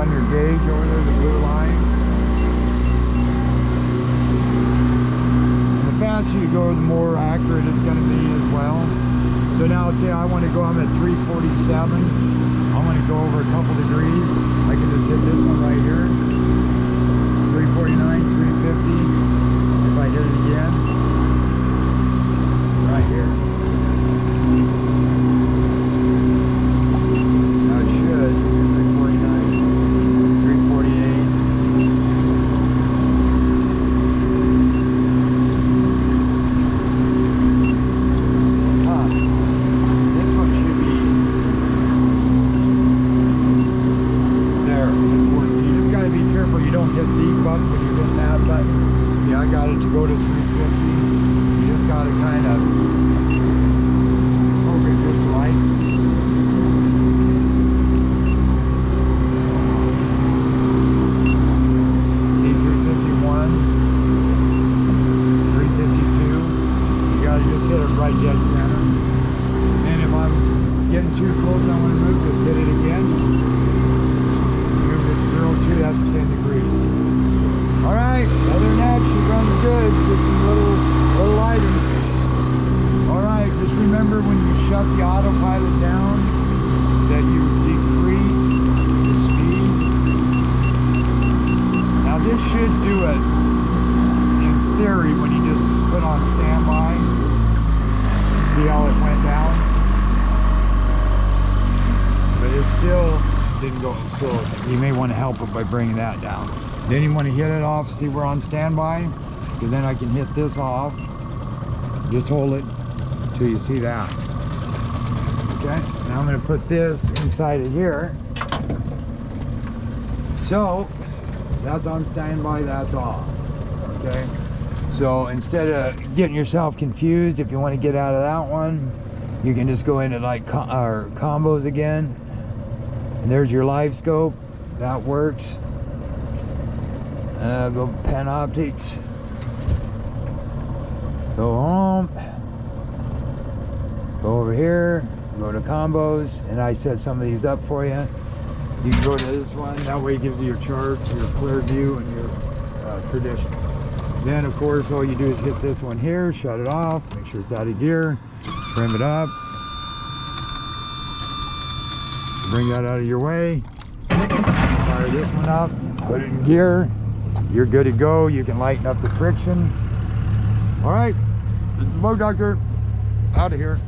on your gauge over there, the blue line. And the faster you go, the more accurate it's going to be as well. So now say I want to go, I'm at 347. I want to go over a couple degrees. I can just hit this one right here. 349, 350. If I hit it again, right here. Now it should. 349, 348. This one should be there. It's working. You just gotta be careful you don't hit these buttons when you're hitting that button. See, I got it to go to 350. You just gotta kind of poke it just right. See, 351, 352. You gotta just hit it right dead center. And if I'm getting too close, I want to move, just hit it again. Move it to 02, that's 10 degrees. Alright, other than that, she runs good. Just a little lighter. Alright, just remember when you shut the autopilot down that you decrease the speed. Now this should do it in theory when you just put on standby. See how it went down? But it still didn't go, so you may want to help it by bringing that down. Then you want to hit it off, see we're on standby. So then I can hit this off. Just hold it until you see that. Okay, now I'm going to put this inside of here. So that's on standby, that's off. Okay, so instead of getting yourself confused, if you want to get out of that one, you can just go into like combos again. And there's your live scope, that works. Go pen optics, go home, go over here, go to combos, and I set some of these up for you. You can go to this one, that way it gives you your chart, your clear view, and your tradition. Then of course all you do is hit this one here, shut it off, make sure it's out of gear, trim it up, bring that out of your way, fire this one up, put it in gear. You're good to go. You can lighten up the friction. All right, this is the Boat Doctor, out of here.